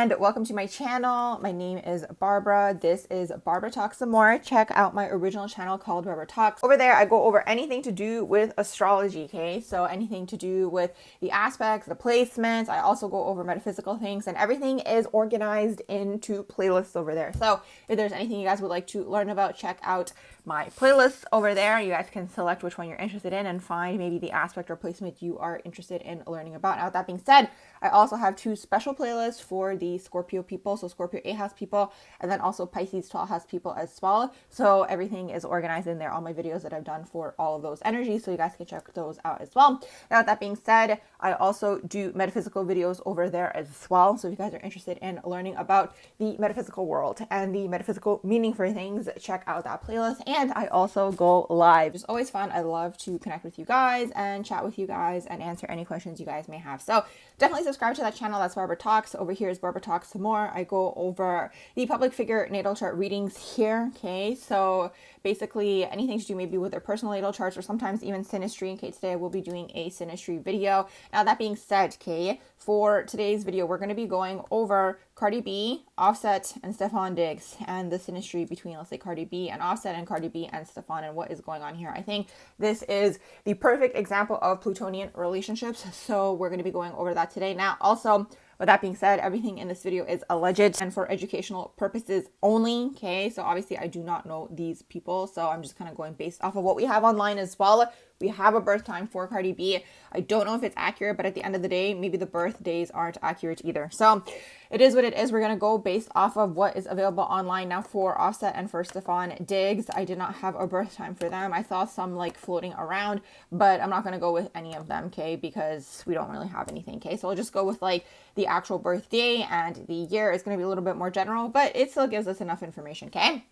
and welcome to my channel. My name is Barbara. This is Barbara Talks Some More. Check out my original channel called Barbara Talks. Over there, I go over anything to do with astrology, okay? So anything to do with the aspects, the placements. I also go over metaphysical things, and everything is organized into playlists over there. So if there's anything you guys would like to learn about, check out my playlists over there. You guys can select which one you're interested in and find maybe the aspect or placement you are interested in learning about. Now, with that being said, I also have two special playlists for the Scorpio people, so Scorpio 8 house people, and then also Pisces 12 house people as well. So everything is organized in there, all my videos that I've done for all of those energies, so you guys can check those out as well. Now, with that being said, I also do metaphysical videos over there as well. So if you guys are interested in learning about the metaphysical world and the metaphysical meaning for things, check out that playlist. And I also go live. It's always fun. I love to connect with you guys and chat with you guys and answer any questions you guys may have. So definitely subscribe to that channel. That's Barbara Talks. Over here is Barbara Talks Some More. I go over the public figure natal chart readings here. Okay, so basically anything to do maybe with their personal natal charts or sometimes even synastry. Okay, today I will be doing a synastry video. Now, that being said, okay, for today's video, we're going to be going over Cardi B, Offset, and Stefondiggs, and the synastry between, let's say, Cardi B and Offset and Cardi B and Stefon, and what is going on here. I think this is the perfect example of Plutonian relationships, so we're going to be going over that today. Now, also, with that being said, everything in this video is alleged and for educational purposes only, okay? So obviously I do not know these people, so I'm just kind of going based off of what we have online as well. We have a birth time for Cardi B. I don't know if it's accurate, but at the end of the day, maybe the birth days aren't accurate either. So it is what it is. We're going to go based off of what is available online. Now, for Offset and for Stefondiggs, I did not have a birth time for them. I saw some like floating around, but I'm not going to go with any of them, okay? Because we don't really have anything, okay? So I'll just go with like the actual birth day, and the year is going to be a little bit more general, but it still gives us enough information, okay?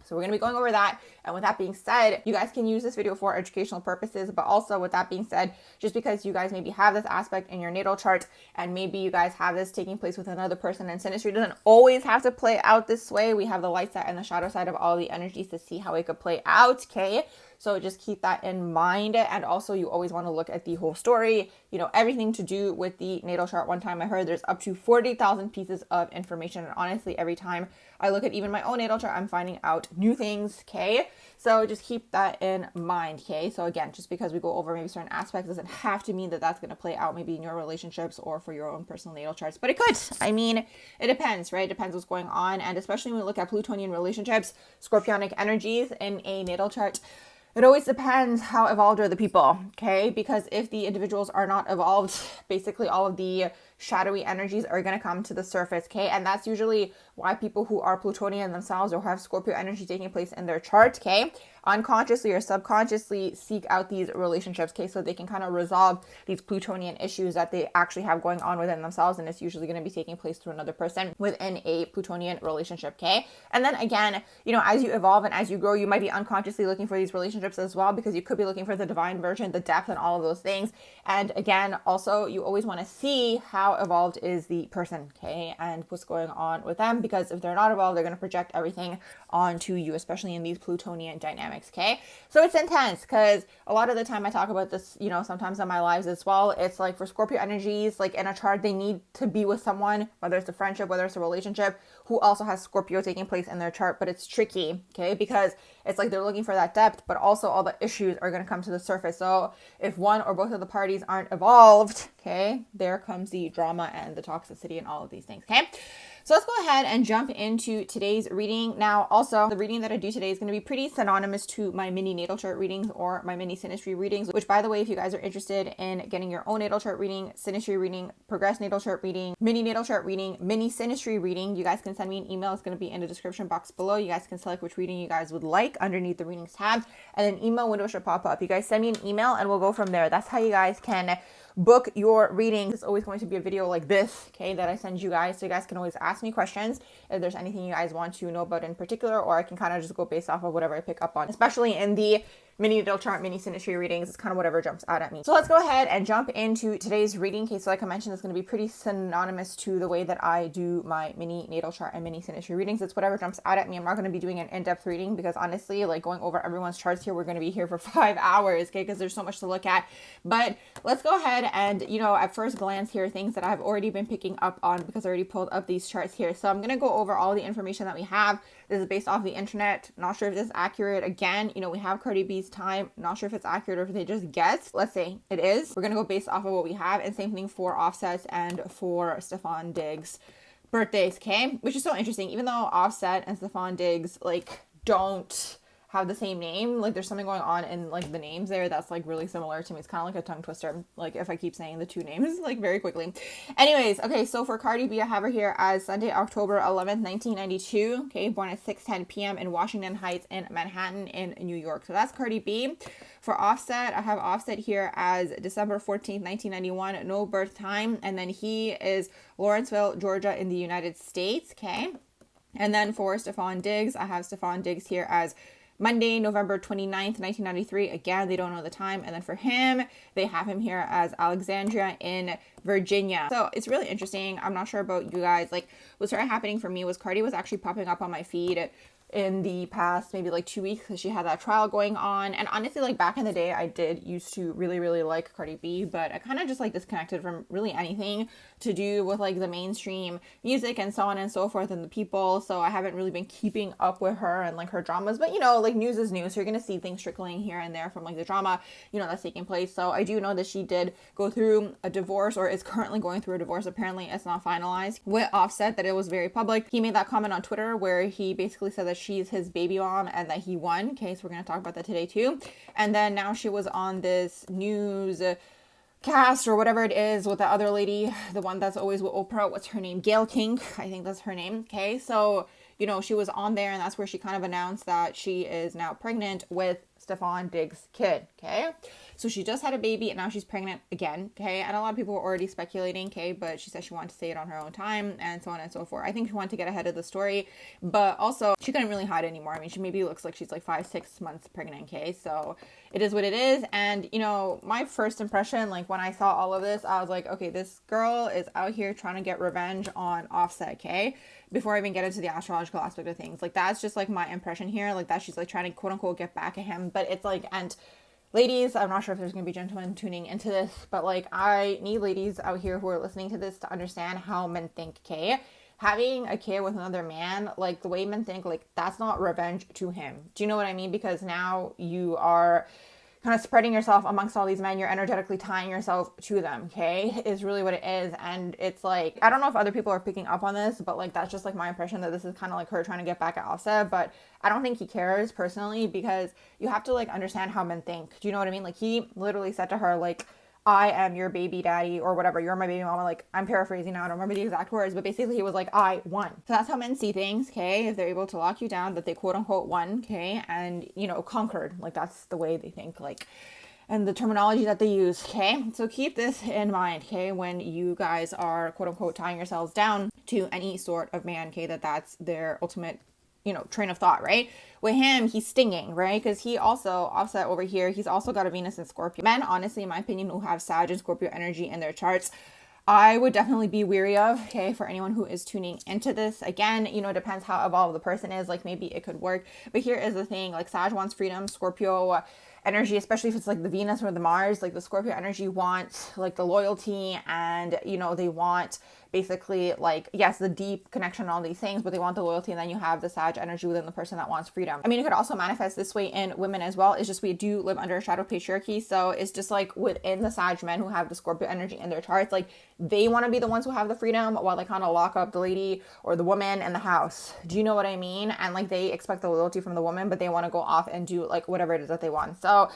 So we're going to be going over that. And with that being said, you guys can use this video for educational purposes, but also with that being said, just because you guys maybe have this aspect in your natal chart and maybe you guys have this taking place with another person in synastry, doesn't always have to play out this way. We have the light side and the shadow side of all the energies to see how it could play out, okay? So just keep that in mind. And also you always want to look at the whole story, you know, everything to do with the natal chart. One time I heard there's up to 40,000 pieces of information. And honestly, every time I look at even my own natal chart, I'm finding out new things, okay? So just keep that in mind, okay? So again, just because we go over maybe certain aspects doesn't have to mean that that's going to play out maybe in your relationships or for your own personal natal charts, but it could. I mean, it depends, right? It depends what's going on. And especially when we look at Plutonian relationships, scorpionic energies in a natal chart, it always depends how evolved are the people, okay? Because if the individuals are not evolved, basically all of the shadowy energies are going to come to the surface, okay? And that's usually why people who are Plutonian themselves or have Scorpio energy taking place in their chart, okay, unconsciously or subconsciously seek out these relationships, okay, so they can kind of resolve these Plutonian issues that they actually have going on within themselves, and it's usually going to be taking place through another person within a Plutonian relationship, okay? And then again, you know, as you evolve and as you grow, you might be unconsciously looking for these relationships as well, because you could be looking for the divine version, the depth, and all of those things. And again, also, you always want to see how evolved is the person, okay, and what's going on with them, because if they're not evolved, they're going to project everything onto you, especially in these Plutonian dynamics, okay? So it's intense, because a lot of the time I talk about this, you know, sometimes in my lives as well. It's like for Scorpio energies, like in a chart, they need to be with someone, whether it's a friendship, whether it's a relationship, who also has Scorpio taking place in their chart. But it's tricky, okay, because it's like they're looking for that depth, but also all the issues are going to come to the surface. So if one or both of the parties aren't evolved, okay, there comes the drama and the toxicity and all of these things, okay? So let's go ahead and jump into today's reading. Now, also, the reading that I do today is going to be pretty synonymous to my mini natal chart readings or my mini synastry readings, which, by the way, if you guys are interested in getting your own natal chart reading, synastry reading, progressed natal chart reading, mini natal chart reading, mini synastry reading, you guys can send me an email. It's going to be in the description box below. You guys can select which reading you guys would like underneath the readings tab, and an email window should pop up. You guys send me an email and we'll go from there. That's how you guys can book your readings. It's always going to be a video like this, okay, that I send you guys, so you guys can always ask me questions if there's anything you guys want to know about in particular, or I can kind of just go based off of whatever I pick up on, especially in the mini natal chart, mini synastry readings. It's kind of whatever jumps out at me. So let's go ahead and jump into today's reading. Okay, so like I mentioned, it's going to be pretty synonymous to the way that I do my mini natal chart and mini synastry readings. It's whatever jumps out at me. I'm not going to be doing an in-depth reading because honestly, like going over everyone's charts here, we're going to be here for 5 hours, okay, because there's so much to look at. But let's go ahead and, you know, at first glance here, things that I've already been picking up on because I already pulled up these charts here. So I'm going to go over all the information that we have. This is based off the internet. Not sure if this is accurate. Again, you know, we have Cardi B's time. Not sure if it's accurate or if they just guessed. Let's say it is. We're going to go based off of what we have, and same thing for Offset's and for Stefondiggs birthdays, okay? Which is so interesting. Even though Offset and Stefondiggs like don't have the same name, like there's something going on in like the names there that's like really similar to me. It's kind of like a tongue twister, like if I keep saying the two names like very quickly. Anyways, okay, so for Cardi B, I have her here as Sunday, October 11th, 1992, okay, born at 6:10 p.m. in Washington Heights in Manhattan in New York. So that's Cardi B. For Offset, I have Offset here as December 14th, 1991, no birth time, and then he is Lawrenceville, Georgia in the United States, okay? And then for Stefondiggs, I have Stefondiggs here as Monday, November 29th, 1993. Again, they don't know the time. And then for him, they have him here as Alexandria in Virginia. So it's really interesting. I'm not sure about you guys. Like what started happening for me was Cardi was actually popping up on my feed in the past maybe like 2 weeks because she had that trial going on. And honestly, like back in the day, I did used to really like Cardi B, but I kind of just like disconnected from really anything to do with like the mainstream music and so on and so forth and the people. So I haven't really been keeping up with her and like her dramas, but you know, like news is news. So you're going to see things trickling here and there from like the drama, you know, that's taking place. So I do know that she did go through a divorce or is currently going through a divorce. Apparently it's not finalized with Offset, that it was very public. He made that comment on Twitter where he basically said that she's his baby mom and that he won. Okay, so we're going to talk about that today too. And then now she was on this news cast or whatever it is with the other lady, the one that's always with Oprah. What's her name? Gayle King, I think that's her name. Okay, so you know, she was on there and that's where she kind of announced that she is now pregnant with Stefondiggs' kid. Okay, so she just had a baby and now she's pregnant again. Okay, and a lot of people were already speculating. Okay, but she said she wanted to say it on her own time and so on and so forth. I think she wanted to get ahead of the story, but also she couldn't really hide anymore. I mean, she maybe looks like she's like 5-6 months pregnant. Okay, so it is what it is. And you know, my first impression, like when I saw all of this, I was like, okay, this girl is out here trying to get revenge on Offset. Okay, before I even get into the astrological aspect of things, like that's just like my impression here, like that she's like trying to quote unquote get back at him. But it's like, and ladies, I'm not sure if there's gonna be gentlemen tuning into this, but like I need ladies out here who are listening to this to understand how men think. Okay, having a kid with another man, like the way men think, like that's not revenge to him. Do you know what I mean? Because now you are kind of spreading yourself amongst all these men. You're energetically tying yourself to them, okay, is really what it is. And it's like, I don't know if other people are picking up on this, but like that's just like my impression, that this is kind of like her trying to get back at Offset. But I don't think he cares personally, because you have to like understand how men think. Do you know what I mean? Like he literally said to her, like, I am your baby daddy or whatever, you're my baby mama. Like I'm paraphrasing now, I don't remember the exact words, but basically he was like, I won. So that's how men see things, okay? If they're able to lock you down, that they quote unquote won, okay? And you know, conquered, like that's the way they think, like, and the terminology that they use, okay? So keep this in mind, okay, when you guys are quote unquote tying yourselves down to any sort of man, okay, that's their ultimate, you know, train of thought, right? With him, he's stinging, right? Because he also, Offset over here, he's also got a Venus in Scorpio. Men, honestly, in my opinion, who have Sag and Scorpio energy in their charts, I would definitely be weary of, okay, for anyone who is tuning into this. Again, you know, it depends how evolved the person is. Like maybe it could work. But here is the thing, like Sag wants freedom, Scorpio energy, especially if it's like the Venus or the Mars, like the Scorpio energy wants like the loyalty, and you know, they want basically like, yes, the deep connection and all these things, but they want the loyalty. And then you have the Sag energy within the person that wants freedom. I mean, it could also manifest this way in women as well. It's just we do live under a shadow patriarchy. So it's just like within the Sag men who have the Scorpio energy in their charts, like they want to be the ones who have the freedom while they kind of lock up the lady or the woman in the house. Do you know what I mean? And like they expect the loyalty from the woman, but they want to go off and do like whatever it is that they want. So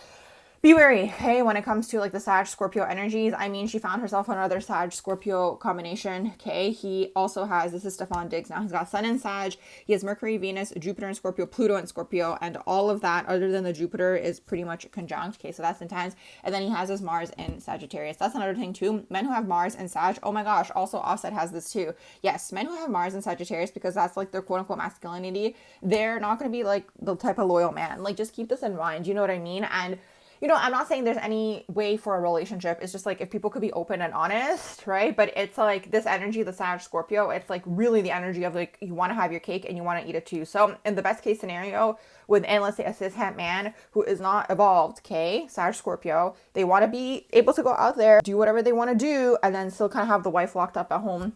be wary, okay, when it comes to like the Sag Scorpio energies. I mean, she found herself another Sag Scorpio combination, okay. He also has, this is Stefondiggs now, he's got Sun in Sag, he has Mercury, Venus, Jupiter in Scorpio, Pluto in Scorpio, and all of that other than the Jupiter is pretty much conjunct, okay, so that's intense. And then he has his Mars in Sagittarius. That's another thing too. Men who have Mars in Sag, oh my gosh, also Offset has this too. Yes, men who have Mars in Sagittarius, because that's like their quote unquote masculinity, they're not going to be like the type of loyal man. Like, just keep this in mind, you know what I mean? And you know, I'm not saying there's any way for a relationship. It's just like if people could be open and honest, right? But it's like this energy, the Sag Scorpio, it's like really the energy of like you want to have your cake and you want to eat it too. So in the best case scenario, within, let's say, a cishet man who is not evolved, okay, Sag Scorpio, they want to be able to go out there, do whatever they want to do, and then still kind of have the wife locked up at home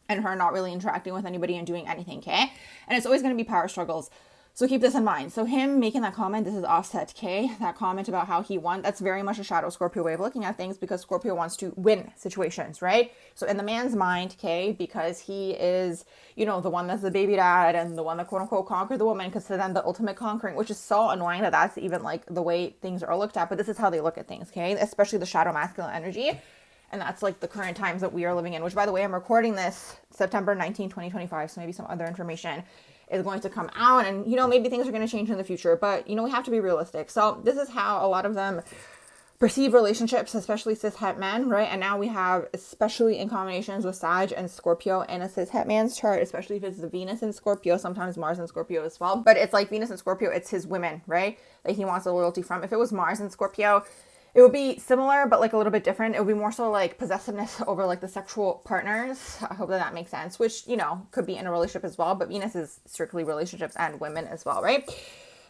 and her not really interacting with anybody and doing anything, okay? And it's always going to be power struggles. So keep this in mind. So him making that comment, this is Offset, okay? That comment about how he won, that's very much a shadow Scorpio way of looking at things, because Scorpio wants to win situations, right? So in the man's mind, okay, because he is, you know, the one that's the baby dad and the one that quote unquote conquered the woman, because to them the ultimate conquering, which is so annoying that that's even like the way things are looked at, but this is how they look at things, okay? Especially the shadow masculine energy. And that's like the current times that we are living in, which by the way, I'm recording this September 19, 2025. So maybe some other information is going to come out, and you know, maybe things are going to change in the future, but you know, we have to be realistic. So this is how a lot of them perceive relationships, especially cishet men, right? And now we have, especially in combinations with Sag and Scorpio in a cishet man's chart, especially if it's the Venus in Scorpio, sometimes Mars in Scorpio as well. But it's like Venus in Scorpio, it's his women, right? That he wants the loyalty from. If it was Mars in Scorpio, it would be similar, but like a little bit different. It would be more so like possessiveness over like the sexual partners. I hope that that makes sense, which, you know, could be in a relationship as well. But Venus is strictly relationships and women as well, right?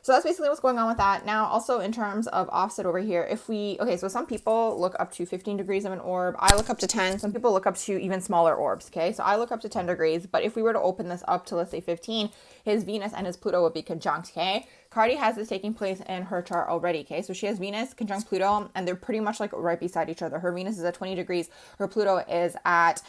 So that's basically what's going on with that. Now, also in terms of Offset over here, if we, okay, so some people look up to 15 degrees of an orb. I look up to 10. Some people look up to even smaller orbs, okay? So I look up to 10 degrees, but if we were to open this up to, let's say 15, his Venus and his Pluto would be conjunct, okay? Cardi has this taking place in her chart already, okay? So she has Venus conjunct Pluto, and they're pretty much like right beside each other. Her Venus is at 20 degrees. Her Pluto is at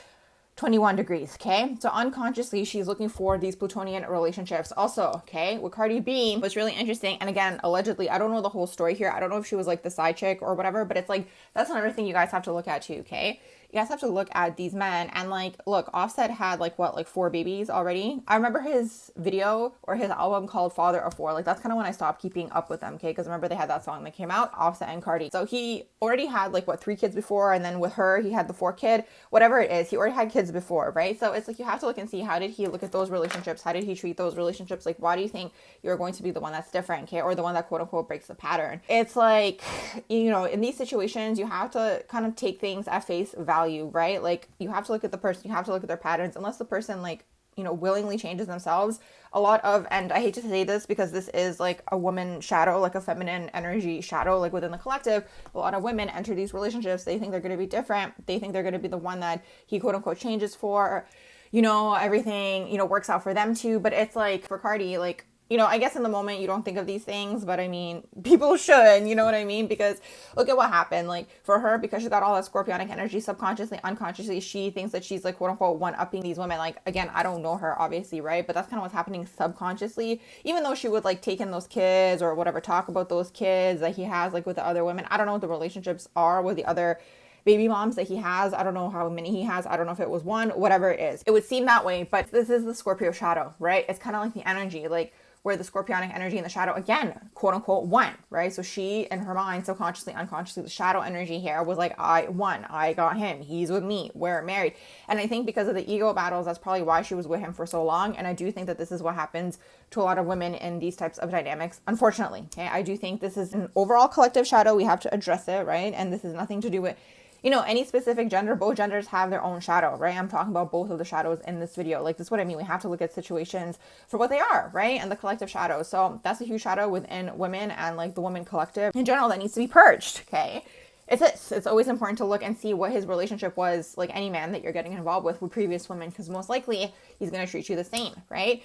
21 degrees, okay? So unconsciously, she's looking for these Plutonian relationships also, okay? With Cardi B, what's really interesting, and again, allegedly, I don't know the whole story here. I don't know if she was like the side chick or whatever, but it's like, that's another thing you guys have to look at too, okay? You guys have to look at these men and like, look, Offset had like what, like 4 babies already. I remember his video or his album called Father of 4. Like that's kind of when I stopped keeping up with them, okay? Because remember they had that song that came out, Offset and Cardi. So he already had like what, 3 kids before, and then with her he had the 4th kid, whatever it is. He already had kids before, right? So it's like you have to look and see, how did he look at those relationships? How did he treat those relationships? Like, why do you think you're going to be the one that's different, okay? Or the one that quote unquote breaks the pattern? It's like, you know, in these situations you have to kind of take things at face value, right? Like you have to look at the person, you have to look at their patterns. Unless the person like, you know, willingly changes themselves, a lot of, and I hate to say this because this is like a woman shadow, like a feminine energy shadow, like within the collective, a lot of women enter these relationships. They think they're going to be different. They think they're going to be the one that he quote unquote changes for, you know, everything, you know, works out for them too. But it's like for Cardi, like, you know, I guess in the moment you don't think of these things, but I mean, people should, you know what I mean? Because look at what happened. Like for her, because she got all that scorpionic energy, subconsciously, unconsciously, she thinks that she's like quote unquote one-upping these women. Like, again, I don't know her obviously, right? But that's kind of what's happening subconsciously, even though she would like take in those kids or whatever, talk about those kids that he has like with the other women. I don't know what the relationships are with the other baby moms that he has. I don't know how many he has. I don't know if it was one, whatever it is. It would seem that way, but this is the Scorpio shadow, right? It's kind of like the energy, like where the scorpionic energy in the shadow, again, quote unquote, won, right? So she, in her mind, subconsciously, unconsciously, the shadow energy here was like, I won, I got him, he's with me, we're married. And I think because of the ego battles, that's probably why she was with him for so long. And I do think that this is what happens to a lot of women in these types of dynamics, unfortunately, okay? I do think this is an overall collective shadow. We have to address it, right? And this is nothing to do with, you know, any specific gender. Both genders have their own shadow, right? I'm talking about both of the shadows in this video. Like, this is what I mean. We have to look at situations for what they are, right? And the collective shadow. So that's a huge shadow within women and like the women collective in general that needs to be purged, okay? It's always important to look and see what his relationship was, like any man that you're getting involved with previous women, because most likely he's going to treat you the same, right?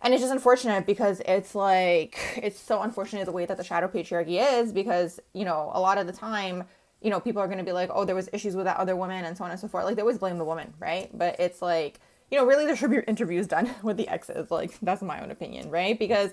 And it's just unfortunate because it's like, it's so unfortunate the way that the shadow patriarchy is, because, you know, a lot of the time, you know, people are going to be like, oh, there was issues with that other woman and so on and so forth. Like, they always blame the woman, right? But it's like, you know, really there should be interviews done with the exes. Like, that's my own opinion, right? Because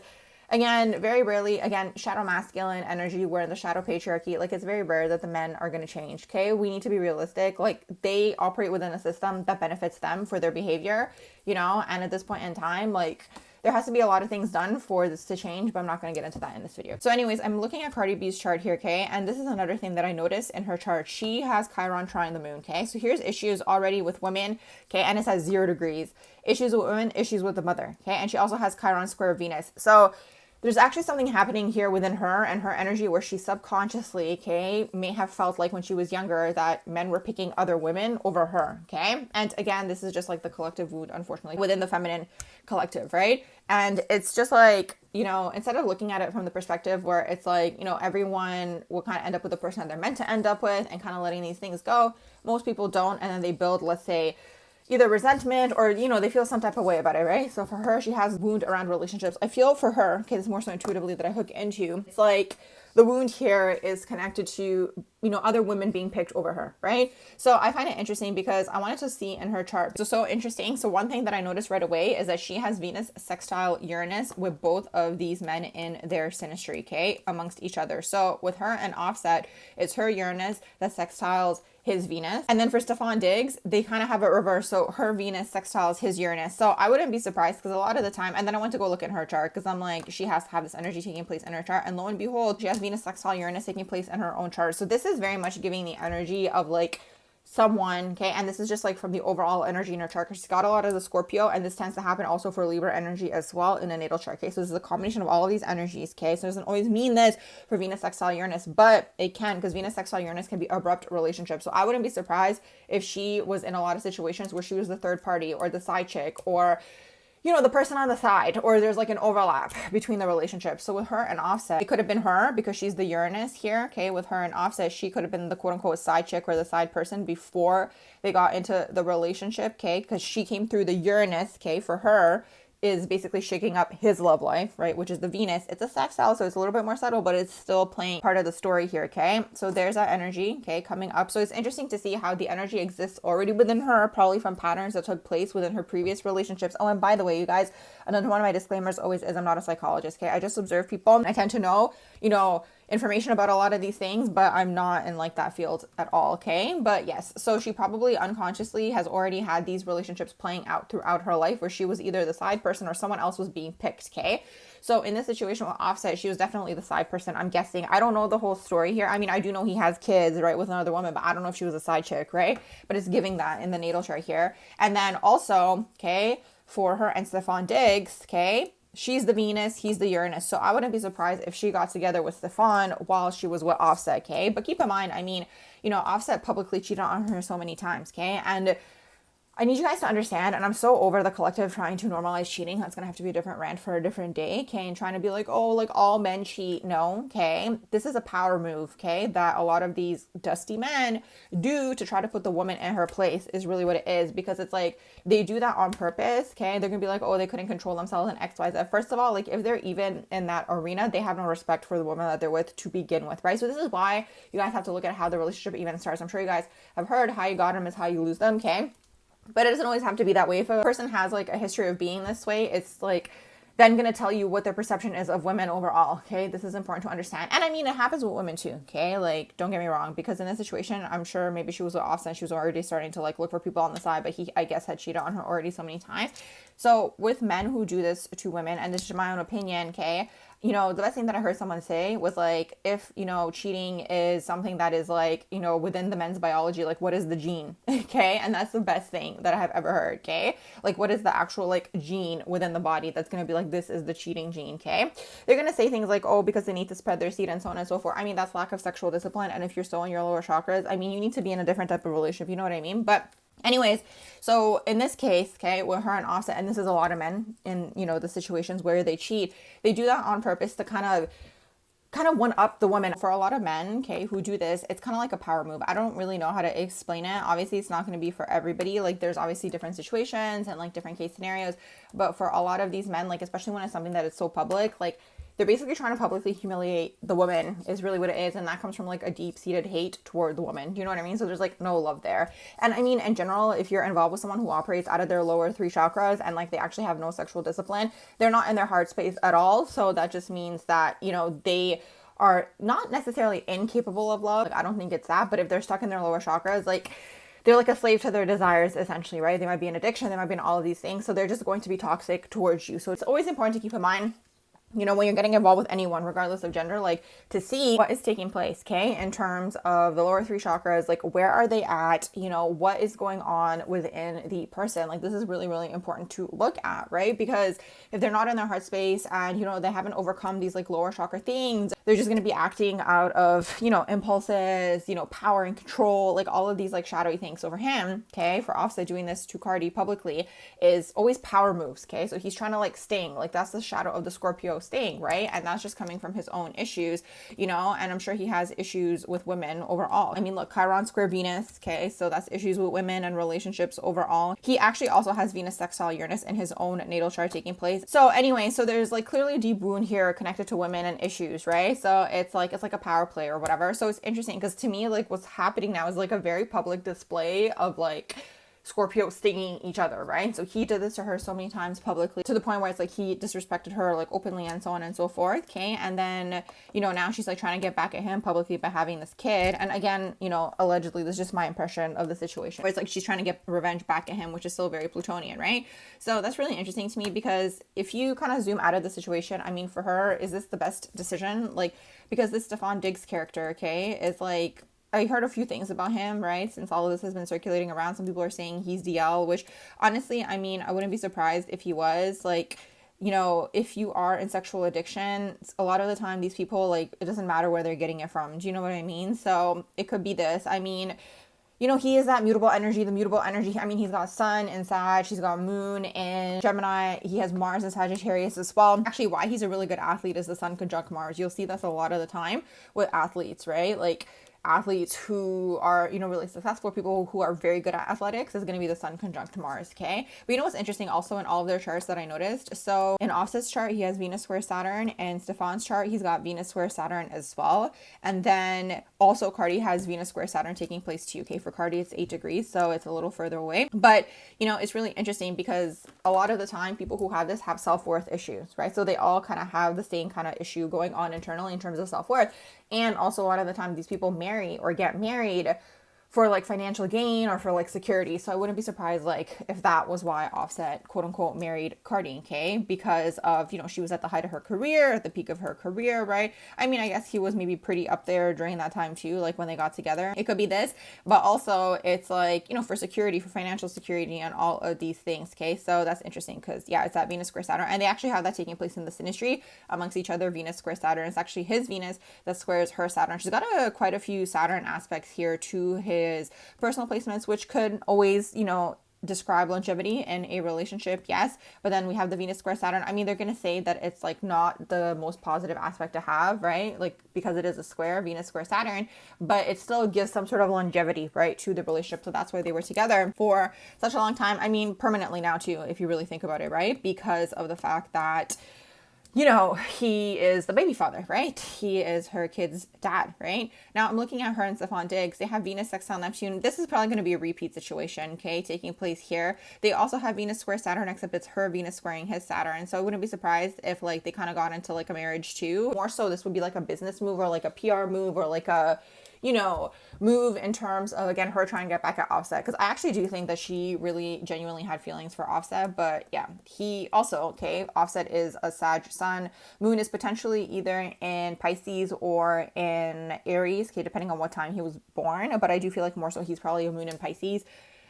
again, very rarely, again, shadow masculine energy, we're in the shadow patriarchy. Like, it's very rare that the men are going to change. Okay. We need to be realistic. Like, they operate within a system that benefits them for their behavior, you know, and at this point in time, like, there has to be a lot of things done for this to change, but I'm not going to get into that in this video. So anyways, I'm looking at Cardi B's chart here, okay? And this is another thing that I noticed in her chart. She has Chiron trine the moon, okay? So here's issues already with women, okay? And it says 0 degrees. Issues with women, issues with the mother, okay? And she also has Chiron square Venus. So there's actually something happening here within her and her energy where she subconsciously, okay, may have felt like when she was younger that men were picking other women over her, okay? And again, this is just like the collective wound, unfortunately, within the feminine collective, right? And it's just like, you know, instead of looking at it from the perspective where it's like, you know, everyone will kind of end up with the person that they're meant to end up with and kind of letting these things go, most people don't. And then they build, let's say, either resentment or, you know, they feel some type of way about it, right? So for her, she has wound around relationships. I feel for her, okay, it's more so intuitively that I hook into. It's like the wound here is connected to, you know, other women being picked over her, right? So I find it interesting because I wanted to see in her chart. So interesting. So one thing that I noticed right away is that she has Venus sextile Uranus with both of these men in their synastry, okay, amongst each other. So with her and Offset, it's her Uranus that sextiles his Venus. And then for Stefondiggs, they kind of have it reversed. So her Venus sextiles his Uranus. So I wouldn't be surprised because a lot of the time, and then I went to go look at her chart because I'm like, she has to have this energy taking place in her chart. And lo and behold, she has Venus sextile Uranus taking place in her own chart. So this is very much giving the energy of like someone, okay, and this is just like from the overall energy in her chart because she's got a lot of the Scorpio, and this tends to happen also for Libra energy as well in a natal chart, okay? So this is a combination of all of these energies, okay? So it doesn't always mean this for Venus sextile Uranus, but it can, because Venus sextile Uranus can be abrupt relationships. So I wouldn't be surprised if she was in a lot of situations where she was the third party or the side chick or, you know, the person on the side, or there's like an overlap between the relationships. So with her and Offset, it could have been her because she's the Uranus here, okay? With her and Offset, she could have been the quote unquote side chick or the side person before they got into the relationship, okay? Because she came through the Uranus, okay? For her is basically shaking up his love life, right? Which is the Venus. It's a sextile, so it's a little bit more subtle, but it's still playing part of the story here, okay? So there's that energy, okay, coming up. So it's interesting to see how the energy exists already within her, probably from patterns that took place within her previous relationships. Oh, and by the way, you guys, another one of my disclaimers always is I'm not a psychologist, okay? I just observe people. I tend to know, you know, information about a lot of these things, but I'm not in like that field at all, okay? But yes, so she probably unconsciously has already had these relationships playing out throughout her life where she was either the side person or someone else was being picked, okay? So in this situation with Offset, she was definitely the side person, I'm guessing. I don't know the whole story here. I mean, I do know he has kids, right, with another woman, but I don't know if she was a side chick, right? But it's giving that in the natal chart here. And then also, okay, for her and Stefondiggs, okay, she's the Venus, he's the Uranus. So I wouldn't be surprised if she got together with Stefon while she was with Offset, okay? But keep in mind, I mean, you know, Offset publicly cheated on her so many times, okay? And I need you guys to understand, and I'm so over the collective trying to normalize cheating. That's going to have to be a different rant for a different day, okay? And trying to be like, oh, like all men cheat. No, okay? This is a power move, okay? That a lot of these dusty men do to try to put the woman in her place is really what it is, because it's like they do that on purpose, okay? They're going to be like, oh, they couldn't control themselves and X, Y, Z. First of all, like if they're even in that arena, they have no respect for the woman that they're with to begin with, right? So this is why you guys have to look at how the relationship even starts. I'm sure you guys have heard how you got them is how you lose them, okay? But it doesn't always have to be that way. If a person has like a history of being this way, it's like then going to tell you what their perception is of women overall, okay? This is important to understand. And I mean, it happens with women too, okay? Like, don't get me wrong, because in this situation, I'm sure maybe she was with Offset, she was already starting to like look for people on the side, but he, I guess, had cheated on her already so many times. So with men who do this to women, and this is my own opinion, okay? You know, the best thing that I heard someone say was like, if, you know, cheating is something that is like, you know, within the men's biology, like what is the gene? Okay. And that's the best thing that I have ever heard. Okay. Like what is the actual like gene within the body that's going to be like, this is the cheating gene. Okay. They're going to say things like, oh, because they need to spread their seed and so on and so forth. I mean, that's lack of sexual discipline. And if you're still in your lower chakras, I mean, you need to be in a different type of relationship. You know what I mean? But anyways, so in this case, okay, with her and Offset, and this is a lot of men in, you know, the situations where they cheat, they do that on purpose to kind of one up the woman. For a lot of men, okay, who do this, it's kind of like a power move. I don't really know how to explain it. Obviously, it's not going to be for everybody. Like there's obviously different situations and like different case scenarios. But for a lot of these men, like especially when it's something that is so public, like they're basically trying to publicly humiliate the woman is really what it is. And that comes from like a deep-seated hate toward the woman. Do you know what I mean? So there's like no love there. And I mean, in general, if you're involved with someone who operates out of their lower 3 chakras and like they actually have no sexual discipline, they're not in their heart space at all. So that just means that, you know, they are not necessarily incapable of love. Like, I don't think it's that, but if they're stuck in their lower chakras, like they're like a slave to their desires, essentially, right? They might be an addiction, they might be in all of these things. So they're just going to be toxic towards you. So it's always important to keep in mind, you know, when you're getting involved with anyone, regardless of gender, like to see what is taking place, okay, in terms of the lower 3 chakras, like where are they at, you know, what is going on within the person. Like this is really, really important to look at, right? Because if they're not in their heart space and, you know, they haven't overcome these like lower chakra things, they're just going to be acting out of, you know, impulses, you know, power and control, like all of these like shadowy things. So for him, okay, for Offset doing this to Cardi publicly is always power moves, okay? So he's trying to like sting, like that's the shadow of the Scorpio staying, right? And that's just coming from his own issues, you know, and I'm sure he has issues with women overall. I mean, look, Chiron square Venus, okay, so that's issues with women and relationships overall. He actually also has Venus sextile Uranus in his own natal chart taking place. So anyway, so there's like clearly a deep wound here connected to women and issues, right? So it's like a power play or whatever. So it's interesting because to me, like what's happening now is like a very public display of like Scorpio stinging each other, right? So he did this to her so many times publicly to the point where it's like he disrespected her like openly and so on and so forth, okay? And then, you know, now she's like trying to get back at him publicly by having this kid. And again, you know, allegedly, this is just my impression of the situation, where it's like she's trying to get revenge back at him, which is still very Plutonian, right? So that's really interesting to me because if you kind of zoom out of the situation, I mean, for her, is this the best decision? Like, because this Stefondiggs character, okay, is like, I heard a few things about him, right? Since all of this has been circulating around, some people are saying he's DL, which honestly, I mean, I wouldn't be surprised if he was. Like, you know, if you are in sexual addiction, a lot of the time these people, like, it doesn't matter where they're getting it from. Do you know what I mean? So it could be this. I mean, you know, he is that mutable energy, the mutable energy. I mean, he's got Sun in Sag, he's got Moon in Gemini, he has Mars in Sagittarius as well. Actually, why he's a really good athlete is the Sun conjunct Mars. You'll see this a lot of the time with athletes, right? Like, athletes who are, you know, really successful, people who are very good at athletics is going to be the Sun conjunct Mars, okay? But you know what's interesting also in all of their charts that I noticed? So in Offset's chart, he has Venus square Saturn, and Stefon's chart, he's got Venus square Saturn as well. And then also Cardi has Venus square Saturn taking place too, okay? For Cardi, it's 8 degrees, so it's a little further away. But, you know, it's really interesting because a lot of the time, people who have this have self-worth issues, right? So they all kind of have the same kind of issue going on internally in terms of self-worth. And also a lot of the time, these people marry or get married for like financial gain or for like security. So I wouldn't be surprised like if that was why Offset quote unquote married Cardi, okay? Because of, you know, she was at the height of her career, at the peak of her career, right? I mean, I guess he was maybe pretty up there during that time too, like when they got together. It could be this, but also it's like, you know, for security, for financial security and all of these things, okay? So that's interesting because yeah, it's that Venus square Saturn, and they actually have that taking place in the synastry amongst each other. Venus square Saturn, it's actually his Venus that squares her Saturn. She's got quite a few Saturn aspects here to his personal placements, which could always, you know, describe longevity in a relationship, yes. But then we have the Venus square Saturn. I mean, they're going to say that it's like not the most positive aspect to have, right? Like because it is a square, Venus square Saturn, but it still gives some sort of longevity, right, to the relationship. So that's why they were together for such a long time. I mean, permanently now too, if you really think about it, right? Because of the fact that, you know, he is the baby father, right? He is her kid's dad, right? Now I'm looking at her and Stefondiggs. They have Venus sextile Neptune. This is probably going to be a repeat situation, okay, taking place here. They also have Venus square Saturn, except it's her Venus squaring his Saturn. So I wouldn't be surprised if like they kind of got into like a marriage too. More so this would be like a business move or like a PR move or like a, you know, move in terms of, again, her trying to get back at Offset. Because I actually do think that she really genuinely had feelings for Offset. But yeah, he also, okay, Offset is a Sag sun. Moon is potentially either in Pisces or in Aries, okay, depending on what time he was born. But I do feel like more so he's probably a Moon in Pisces.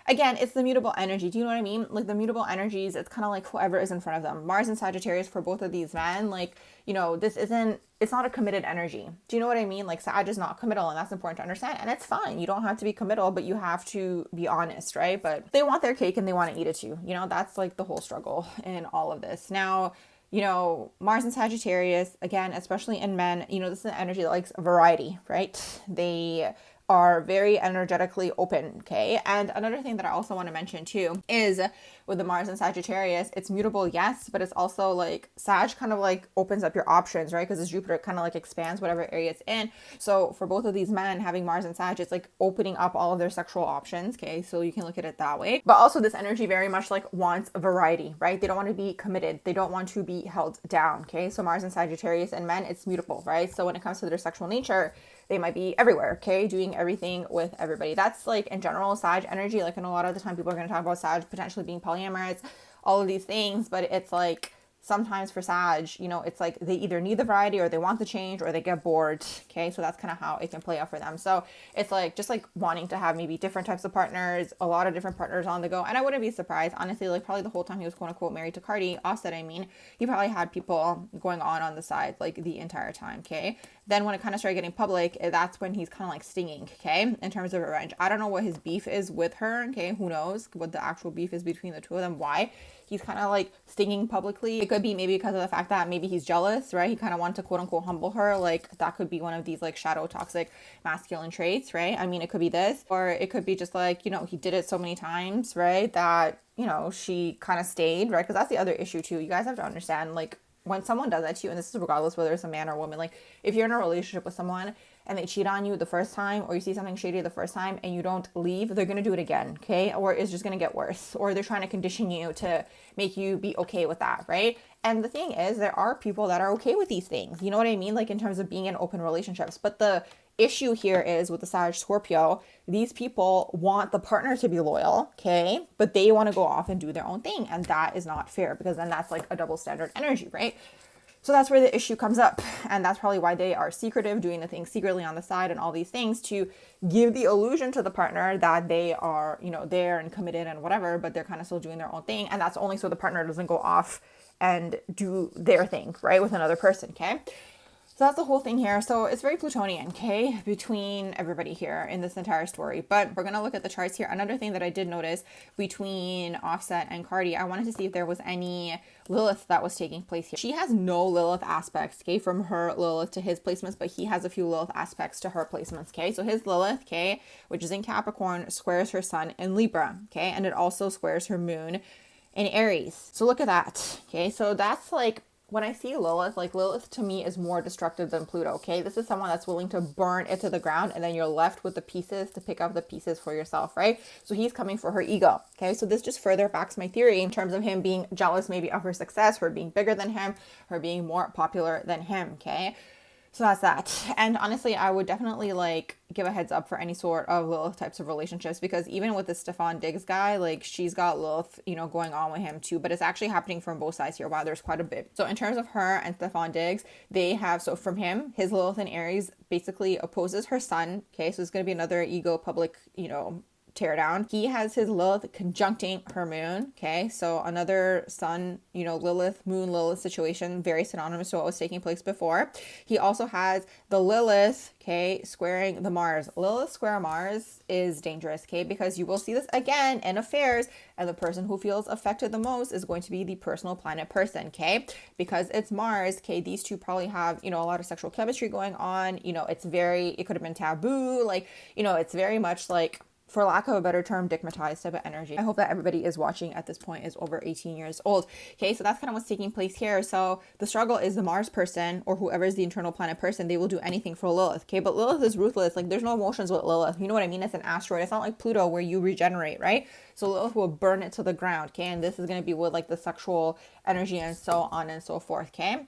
Again, it's the mutable energy. Do you know what I mean? Like the mutable energies, it's kind of like whoever is in front of them. Mars and Sagittarius for both of these men, like, you know, it's not a committed energy. Do you know what I mean? Like Sag is not committal, and that's important to understand. And it's fine. You don't have to be committal, but you have to be honest, right? But they want their cake and they want to eat it too. You know, that's like the whole struggle in all of this. Now, you know, Mars and Sagittarius, again, especially in men, you know, this is an energy that likes variety, right? They are very energetically open, okay? And another thing that I also want to mention too is with the Mars and Sagittarius, it's mutable, yes, but it's also like Sag kind of like opens up your options, right? Because it's Jupiter, it kind of like expands whatever area it's in. So for both of these men having Mars and Sag, it's like opening up all of their sexual options, okay? So you can look at it that way. But also this energy very much like wants a variety, right? They don't want to be committed. They don't want to be held down, okay? So Mars and Sagittarius and men, it's mutable, right? So when it comes to their sexual nature, they might be everywhere, okay? Doing everything with everybody. That's like in general, Sag energy. Like, in a lot of the time people are going to talk about Sag potentially being polyamorous, all of these things, but it's like sometimes for Sag, you know, it's like they either need the variety or they want the change or they get bored, okay? So that's kind of how it can play out for them. So it's like just like wanting to have maybe different types of partners, a lot of different partners on the go. And I wouldn't be surprised, honestly, like probably the whole time he was quote unquote married to Cardi, Offset, I mean, he probably had people going on the side like the entire time, okay? Then when it kind of started getting public, that's when he's kind of like stinging, okay, in terms of revenge. I don't know what his beef is with her, okay, who knows what the actual beef is between the two of them, why he's kind of like stinging publicly. It could be maybe because of the fact that maybe he's jealous, right? He kind of wanted to quote unquote humble her. Like that could be one of these like shadow toxic masculine traits, right? I mean, it could be this, or it could be just like, you know, he did it so many times, right, that, you know, she kind of stayed, right? Because that's the other issue too. You guys have to understand, like, when someone does that to you, and this is regardless whether it's a man or a woman, like if you're in a relationship with someone and they cheat on you the first time, or you see something shady the first time and you don't leave, they're going to do it again, okay? Or it's just going to get worse, or they're trying to condition you to make you be okay with that, right? And the thing is, there are people that are okay with these things, you know what I mean? Like in terms of being in open relationships. But the issue here is with the Sag Scorpio, these people want the partner to be loyal, okay? But they want to go off and do their own thing. And that is not fair, because then that's like a double standard energy, right? So that's where the issue comes up. And that's probably why they are secretive, doing the things secretly on the side and all these things to give the illusion to the partner that they are, you know, there and committed and whatever, but they're kind of still doing their own thing. And that's only so the partner doesn't go off and do their thing, right, with another person, okay? So that's the whole thing here. So it's very Plutonian, okay, between everybody here in this entire story. But we're going to look at the charts here. Another thing that I did notice between Offset and Cardi, I wanted to see if there was any Lilith that was taking place here. She has no Lilith aspects, okay, from her Lilith to his placements, but he has a few Lilith aspects to her placements, okay? So his Lilith, okay, which is in Capricorn, squares her sun in Libra, okay? And it also squares her moon in Aries. So look at that, okay? So that's like, when I see Lilith, like Lilith to me is more destructive than Pluto, okay? This is someone that's willing to burn it to the ground, and then you're left with the pieces to pick up the pieces for yourself, right? So he's coming for her ego, okay? So this just further backs my theory in terms of him being jealous maybe of her success, her being bigger than him, her being more popular than him, okay? So that's that. And honestly, I would definitely like give a heads up for any sort of Lilith types of relationships, because even with the Stefondiggs guy, like she's got Lilith, you know, going on with him too, but it's actually happening from both sides here. Wow, there's quite a bit. So in terms of her and Stefondiggs, they have, so from him, his Lilith in Aries basically opposes her sun. Okay, so it's going to be another ego public, you know, tear down. He has his Lilith conjuncting her moon, okay? So another sun, you know, Lilith, moon, Lilith situation, very synonymous to what was taking place before. He also has the Lilith, okay, squaring the Mars. Lilith square Mars is dangerous, okay? Because you will see this again in affairs, and the person who feels affected the most is going to be the personal planet person, okay? Because it's Mars, okay? These two probably have, you know, a lot of sexual chemistry going on. You know, it's very, it could have been taboo. Like, you know, it's very much like, for lack of a better term, digmatized type of energy. I hope that everybody is watching at this point is over 18 years old. Okay, so that's kind of what's taking place here. So the struggle is the Mars person, or whoever is the internal planet person, they will do anything for Lilith. Okay, but Lilith is ruthless. Like there's no emotions with Lilith. You know what I mean? It's an asteroid. It's not like Pluto where you regenerate, right? So Lilith will burn it to the ground. Okay, and this is going to be with like the sexual energy and so on and so forth. Okay.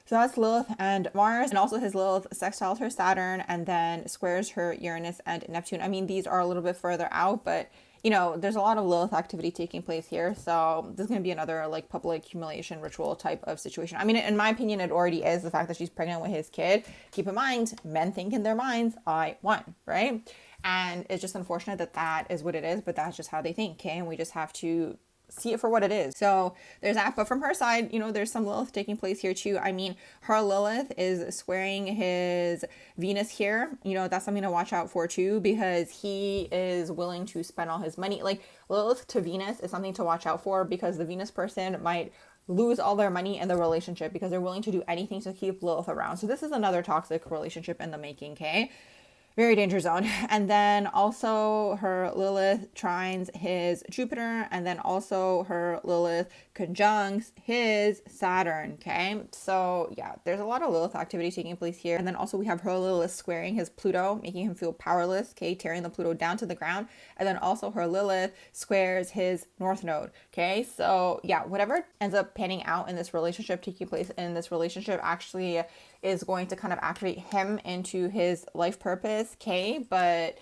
So that's Lilith and Mars, and also his Lilith sextiles her Saturn and then squares her Uranus and Neptune. I mean, these are a little bit further out, but you know, there's a lot of Lilith activity taking place here. So this is going to be another like public humiliation ritual type of situation. I mean, in my opinion, it already is. The fact that she's pregnant with his kid. Keep in mind, men think in their minds, I won, right? And it's just unfortunate that that is what it is, but that's just how they think, okay? And we just have to see it for what it is. So there's that. But from her side, you know, there's some Lilith taking place here too. I mean, her Lilith is squaring his Venus here. You know, that's something to watch out for too, because he is willing to spend all his money. Like Lilith to Venus is something to watch out for, because the Venus person might lose all their money in the relationship because they're willing to do anything to keep Lilith around. So this is another toxic relationship in the making, okay? very danger zone. And then also her Lilith trines his Jupiter, and then also her Lilith conjuncts his Saturn. Okay, so yeah, there's a lot of Lilith activity taking place here. And then also we have her Lilith squaring his Pluto, making him feel powerless, okay, tearing the Pluto down to the ground. And then also her Lilith squares his North Node. Okay, so yeah, whatever ends up panning out in this relationship, taking place in this relationship, actually is going to kind of activate him into his life purpose, okay? But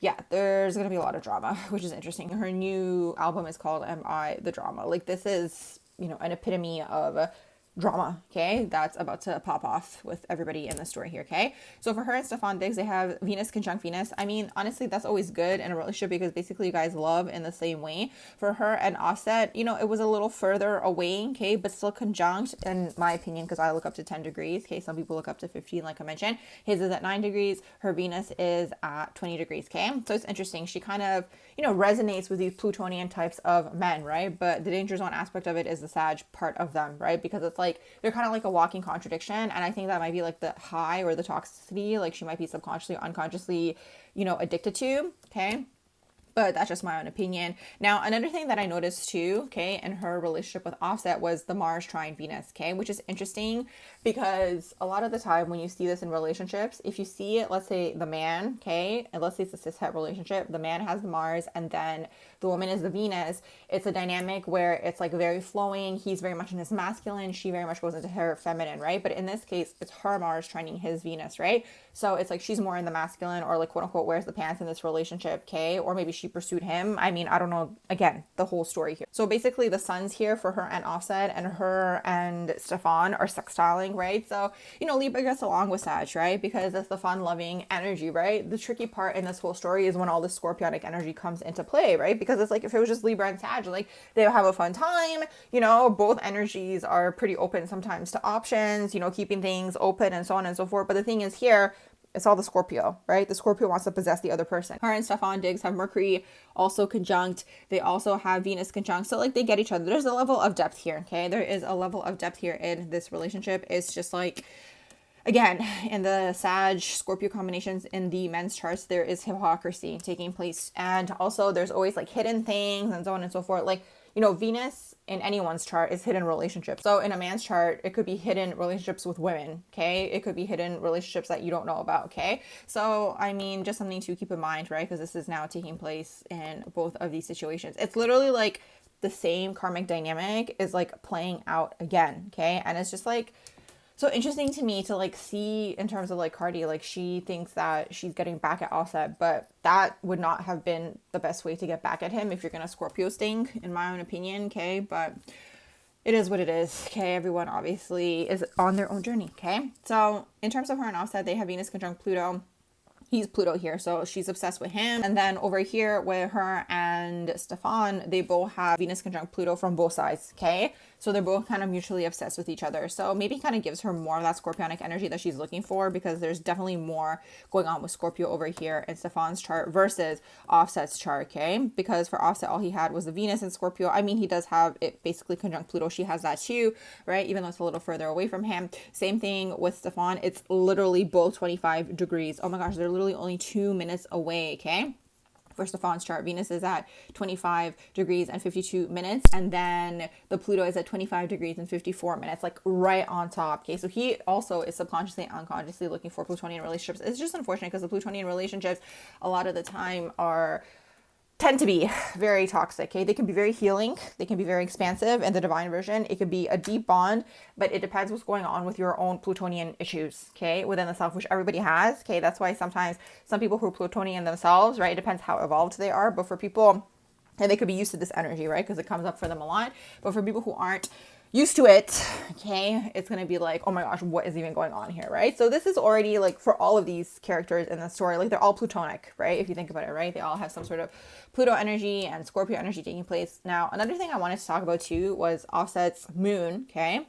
yeah, there's gonna be a lot of drama, which is interesting. Her new album is called Am I the Drama? Like, this is, you know, an epitome of drama, okay, that's about to pop off with everybody in the story here, okay? So for her and Stefondiggs, they have Venus conjunct Venus. I mean, honestly, that's always good in a relationship because basically you guys love in the same way. For her and Offset, you know, it was a little further away, okay, but still conjunct, in my opinion, because I look up to 10 degrees, okay? Some people look up to 15, like I mentioned. His is at 9 degrees. Her Venus is at 20 degrees, okay? So it's interesting. She kind of, you know, resonates with these Plutonian types of men, right? But the danger zone aspect of it is the Sag part of them, right? Because it's like, they're kind of like a walking contradiction. And I think that might be like the high or the toxicity, like she might be subconsciously, unconsciously, you know, addicted to, okay? But that's just my own opinion. Now, another thing that I noticed too, okay, in her relationship with Offset was the Mars trine Venus, okay, which is interesting because a lot of the time when you see this in relationships, if you see it, let's say the man, okay, and let's say it's a cis-het relationship, the man has the Mars and then the woman is the Venus, it's a dynamic where it's like very flowing. He's very much in his masculine. She very much goes into her feminine, right? But in this case, it's her Mars trining his Venus, right? So it's like she's more in the masculine or like quote unquote wears the pants in this relationship, okay? Or maybe she pursued him. I mean, I don't know, again, the whole story here. So basically the suns here for her and Offset and her and Stefon are sextiling, right? So, you know, Libra gets along with Sag, right? Because it's the fun-loving energy, right? The tricky part in this whole story is when all this scorpionic energy comes into play, right? Because it's like if it was just Libra and Sag, like they have a fun time, you know, both energies are pretty open sometimes to options, you know, keeping things open and so on and so forth. But the thing is here, it's all the Scorpio, right? The Scorpio wants to possess the other person. Her and Stefondiggs have Mercury also conjunct. They also have Venus conjunct. So like they get each other. There's a level of depth here, okay? There is a level of depth here in this relationship. It's just like, again, in the Sag Scorpio combinations in the men's charts, there is hypocrisy taking place. And also there's always like hidden things and so on and so forth. Like, you know, Venus in anyone's chart is hidden relationships. So in a man's chart, it could be hidden relationships with women, okay? It could be hidden relationships that you don't know about, okay? So, I mean, just something to keep in mind, right? Because this is now taking place in both of these situations. It's literally like the same karmic dynamic is like playing out again, okay? And it's just like, so interesting to me to like see in terms of like Cardi, like she thinks that she's getting back at Offset, but that would not have been the best way to get back at him if you're gonna Scorpio sting, in my own opinion, okay? But it is what it is, okay? Everyone obviously is on their own journey, okay? So in terms of her and Offset, they have Venus conjunct Pluto. He's Pluto here, so she's obsessed with him. And then over here with her and Stefon, they both have Venus conjunct Pluto from both sides, okay? So they're both kind of mutually obsessed with each other. So maybe kind of gives her more of that scorpionic energy that she's looking for, because there's definitely more going on with Scorpio over here in Stefon's chart versus Offset's chart, okay? Because for Offset, all he had was the Venus in Scorpio. I mean, he does have it basically conjunct Pluto. She has that too, right? Even though it's a little further away from him. Same thing with Stefon. It's literally both 25 degrees. Oh my gosh, they're literally only 2 minutes away, okay? For Stefon's chart, Venus is at 25 degrees and 52 minutes, and then the Pluto is at 25 degrees and 54 minutes, like right on top, okay? So he also is subconsciously and unconsciously looking for Plutonian relationships. It's just unfortunate because the Plutonian relationships a lot of the time tend to be very toxic, okay? They can be very healing. They can be very expansive. In the divine version, it could be a deep bond, but it depends what's going on with your own Plutonian issues, okay? Within the self, which everybody has, okay? That's why sometimes some people who are Plutonian themselves, right? It depends how evolved they are, but for people, and they could be used to this energy, right? Because it comes up for them a lot. But for people who aren't used to it, okay, it's gonna be like, oh my gosh, what is even going on here, right? So this is already like, for all of these characters in the story, like they're all Plutonic, right? If you think about it, right? They all have some sort of Pluto energy and Scorpio energy taking place. Now, another thing I wanted to talk about too was Offset's moon, okay?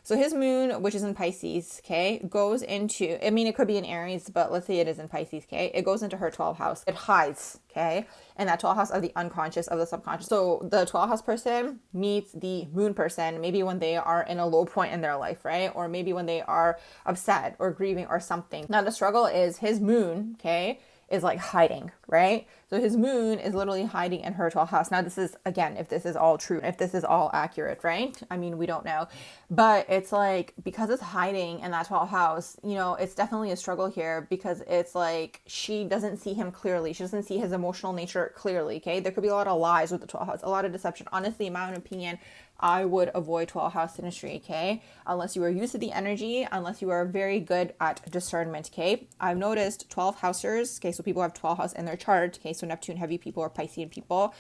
So his moon, which is in Pisces, okay, goes into, I mean, it could be in Aries, but let's say it is in Pisces, okay, it goes into her 12th house. It hides, okay, and that 12th house of the unconscious, of the subconscious. So the 12th house person meets the moon person maybe when they are in a low point in their life, right? Or maybe when they are upset or grieving or something. Now the struggle is his moon, okay, is like hiding, right? So his moon is literally hiding in her 12th house. Now this is, again, if this is all true, if this is all accurate, right? I mean, we don't know, but it's like, because it's hiding in that 12th house, you know, it's definitely a struggle here, because it's like, she doesn't see him clearly. She doesn't see his emotional nature clearly, okay? There could be a lot of lies with the 12th house, a lot of deception. Honestly, in my own opinion, I would avoid 12th house synastry, okay? Unless you are used to the energy, unless you are very good at discernment, okay? I've noticed 12th housers, okay, so people have 12th house in their chart, okay, so Neptune heavy people or Piscean people,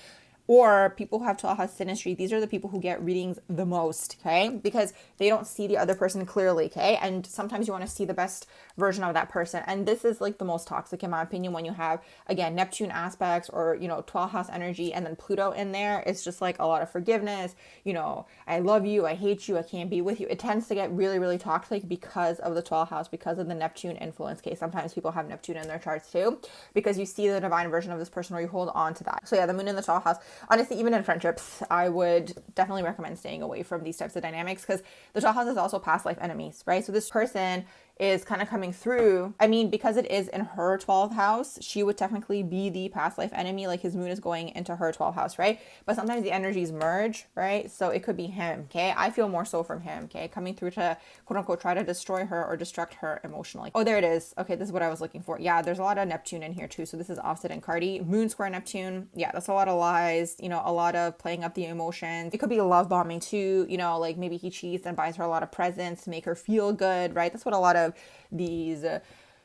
or people who have 12th house synastry, these are the people who get readings the most, okay? Because they don't see the other person clearly, okay? And sometimes you want to see the best version of that person. And this is like the most toxic, in my opinion, when you have, again, Neptune aspects or, you know, 12th house energy and then Pluto in there. It's just like a lot of forgiveness, you know, I love you, I hate you, I can't be with you. It tends to get really, really toxic because of the 12th house, because of the Neptune influence, okay? Sometimes people have Neptune in their charts too, because you see the divine version of this person or you hold on to that. So yeah, the moon in the 12th house. Honestly, even in friendships, I would definitely recommend staying away from these types of dynamics, because the 12th house is also past life enemies, right? So this person is kind of coming through. I mean, because it is in her 12th house, she would technically be the past life enemy. Like his moon is going into her 12th house, right? But sometimes the energies merge, right? So it could be him, okay? I feel more so from him, okay? Coming through to quote unquote try to destroy her or destruct her emotionally. Oh, there it is. Okay, this is what I was looking for. Yeah, there's a lot of Neptune in here too. So this is opposite in Cardi. Moon square Neptune. Yeah, that's a lot of lies, you know, a lot of playing up the emotions. It could be love bombing too, you know, like maybe he cheats and buys her a lot of presents to make her feel good, right? That's what a lot of these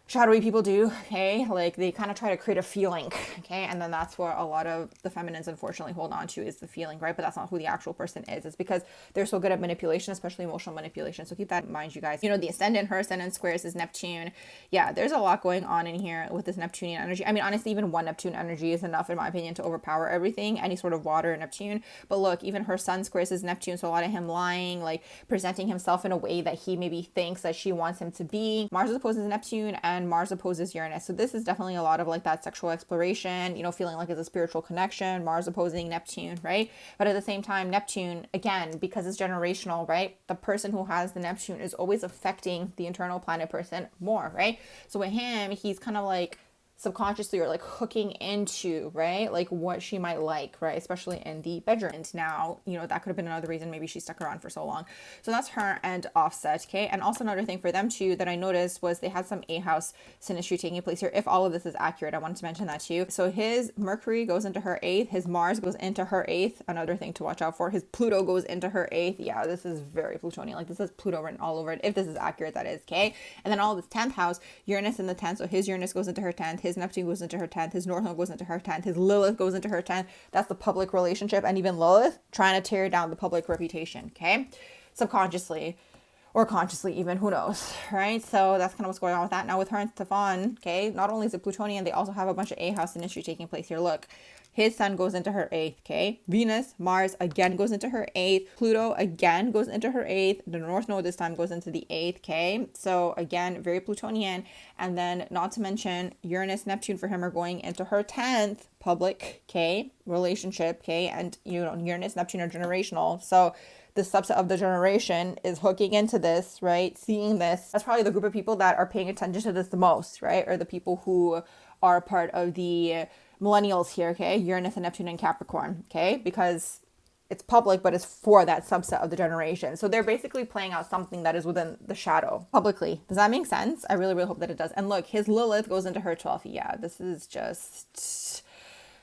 shadowy people do, okay? Like they kind of try to create a feeling, okay? And then that's what a lot of the feminines unfortunately hold on to, is the feeling, right? But that's not who the actual person is. It's because they're so good at manipulation, especially emotional manipulation. So keep that in mind, you guys. You know, the ascendant, her ascendant squares is Neptune. Yeah, there's a lot going on in here with this Neptunian energy. I mean, honestly, even one Neptune energy is enough, in my opinion, to overpower everything, any sort of water Neptune. But look, even her sun squares is Neptune. So a lot of him lying, like presenting himself in a way that he maybe thinks that she wants him to be. Mars opposes Neptune and Mars opposes Uranus. So this is definitely a lot of like that sexual exploration, you know, feeling like it's a spiritual connection. Mars opposing Neptune, right? But at the same time, Neptune, again, because it's generational, right? The person who has the Neptune is always affecting the internal planet person more, right? So with him, he's kind of like subconsciously or like hooking into, right, like what she might like, right, especially in the bedroom. And now, you know, that could have been another reason maybe she stuck around for so long. So that's her and Offset, okay? And also another thing for them too that I noticed was they had some A house synastry taking place here. If all of this is accurate, I wanted to mention that too. So his Mercury goes into her 8th, his Mars goes into her 8th, another thing to watch out for. His Pluto goes into her 8th. Yeah, this is very Plutonian, like this is Pluto written all over it, if this is accurate, that is, okay? And then all of this 10th house, Uranus in the 10th, so his Uranus goes into her 10th, his Neptune goes into her 10th, his North Node goes into her 10th, his Lilith goes into her 10th. That's the public relationship, and even Lilith trying to tear down the public reputation, okay? Subconsciously or consciously even, who knows, right? So that's kind of what's going on with that. Now with her and Stefon, okay, not only is it Plutonian, they also have a bunch of A house synastry taking place here. Look, his sun goes into her 8th, okay? Venus, Mars again goes into her 8th. Pluto again goes into her 8th. The North Node this time goes into the 8th, okay? So again, very Plutonian. And then not to mention Uranus, Neptune for him are going into her 10th, public, okay? Relationship, okay? And you know, Uranus, Neptune are generational. So the subset of the generation is hooking into this, right? Seeing this. That's probably the group of people that are paying attention to this the most, right? Or the people who are part of the millennials here, okay? Uranus and Neptune and Capricorn, okay? Because it's public, but it's for that subset of the generation. So they're basically playing out something that is within the shadow publicly. Does that make sense? I really, really hope that it does. And look, his Lilith goes into her 12th. Yeah, this is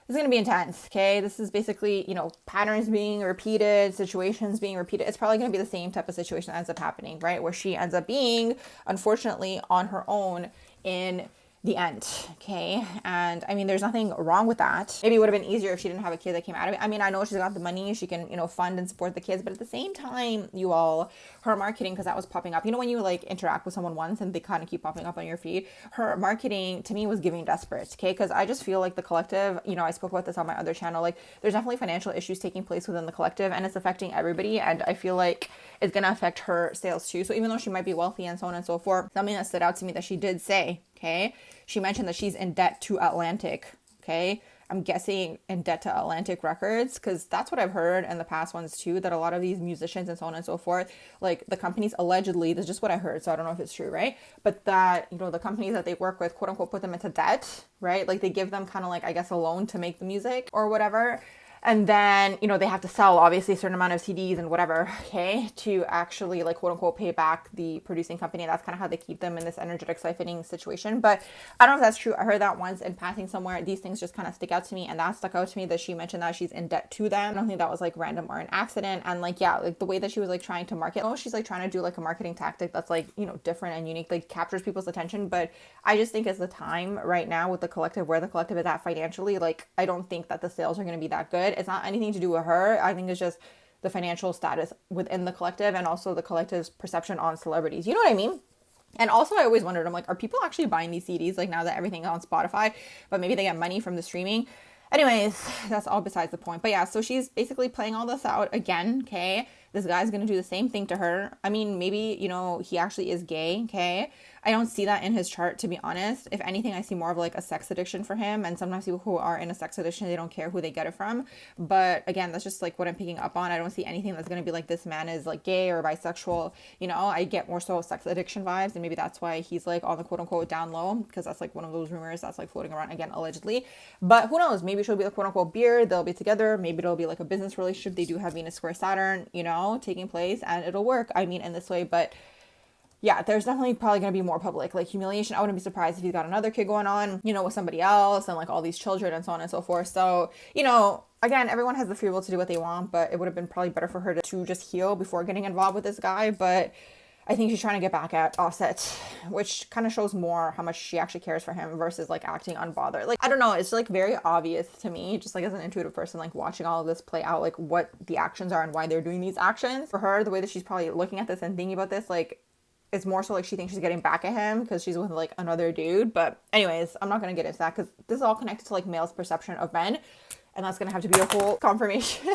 going to be intense, okay? This is basically, you know, patterns being repeated, situations being repeated. It's probably going to be the same type of situation that ends up happening, right? Where she ends up being, unfortunately, on her own in the end, okay? And I mean, there's nothing wrong with that. Maybe it would have been easier if she didn't have a kid that came out of it. I mean, I know she's got the money, she can, you know, fund and support the kids, but at the same time, you all, her marketing, because that was popping up, you know, when you like interact with someone once and they kind of keep popping up on your feed, her marketing to me was giving desperate, okay? Because I just feel like the collective, you know, I spoke about this on my other channel, like there's definitely financial issues taking place within the collective and it's affecting everybody. And I feel like is going to affect her sales too. So even though she might be wealthy and so on and so forth, something that stood out to me that she did say, okay, she mentioned that she's in debt to Atlantic, okay? I'm guessing in debt to Atlantic Records, because that's what I've heard in the past ones too, that a lot of these musicians and so on and so forth, like the companies allegedly, that's just what I heard, so I don't know if it's true, right? But that, you know, the companies that they work with, quote unquote, put them into debt, right? Like they give them kind of like, I guess, a loan to make the music or whatever. And then, you know, they have to sell obviously a certain amount of CDs and whatever, okay, to actually like quote unquote pay back the producing company. That's kind of how they keep them in this energetic siphoning situation. But I don't know if that's true. I heard that once in passing somewhere. These things just kind of stick out to me. And that stuck out to me that she mentioned that she's in debt to them. I don't think that was like random or an accident. And like, yeah, like the way that she was like trying to market, oh, she's like trying to do like a marketing tactic that's like, you know, different and unique, like captures people's attention. But I just think it's the time right now with the collective, where the collective is at financially, like I don't think that the sales are going to be that good. It's not anything to do with her. I think it's just the financial status within the collective and also the collective's perception on celebrities. You know what I mean? And also I always wondered, I'm like, are people actually buying these CDs like now that everything's on Spotify, but maybe they get money from the streaming? Anyways, that's all besides the point. But yeah, so she's basically playing all this out again, okay? This guy's gonna do the same thing to her. I mean, maybe, you know, he actually is gay, okay? I don't see that in his chart, to be honest. If anything, I see more of like a sex addiction for him. And sometimes people who are in a sex addiction, they don't care who they get it from. But again, that's just like what I'm picking up on. I don't see anything that's going to be like this man is like gay or bisexual. You know, I get more so sex addiction vibes. And maybe that's why he's like on the quote unquote down low, because that's like one of those rumors that's like floating around, again, allegedly. But who knows? Maybe she'll be like quote unquote beard. They'll be together. Maybe it'll be like a business relationship. They do have Venus square Saturn, you know, taking place, and it'll work. I mean, in this way, but yeah, there's definitely probably going to be more public like humiliation. I wouldn't be surprised if he's got another kid going on, you know, with somebody else and like all these children and so on and so forth. So, you know, again, everyone has the free will to do what they want, but it would have been probably better for her to just heal before getting involved with this guy. But I think she's trying to get back at Offset, which kind of shows more how much she actually cares for him versus like acting unbothered. Like, I don't know, it's like very obvious to me, just like as an intuitive person, like watching all of this play out, like what the actions are and why they're doing these actions. For her, the way that she's probably looking at this and thinking about this, like, it's more so like she thinks she's getting back at him because she's with like another dude. But anyways, I'm not going to get into that because this is all connected to like male's perception of men. And that's going to have to be a whole confirmation.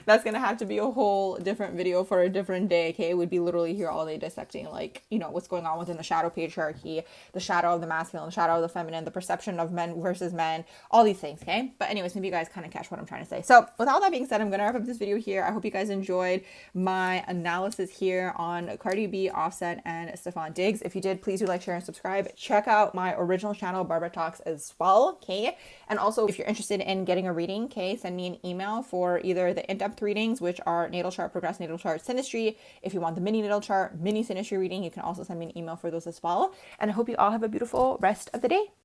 That's going to have to be a whole different video for a different day, okay? It would be literally here all day dissecting, like, you know, what's going on within the shadow patriarchy, the shadow of the masculine, the shadow of the feminine, the perception of men versus men, all these things, okay? But anyways, maybe you guys kind of catch what I'm trying to say. So with all that being said, I'm going to wrap up this video here. I hope you guys enjoyed my analysis here on Cardi B, Offset, and Stefondiggs. If you did, please do like, share, and subscribe. Check out my original channel, Barbara Talks, as well, okay? And also, if you're interested in getting a reading, okay, send me an email for either the in-depth readings, which are natal chart, progress natal chart, synastry. If you want the mini natal chart, mini synastry reading, you can also send me an email for those as well. And I hope you all have a beautiful rest of the day.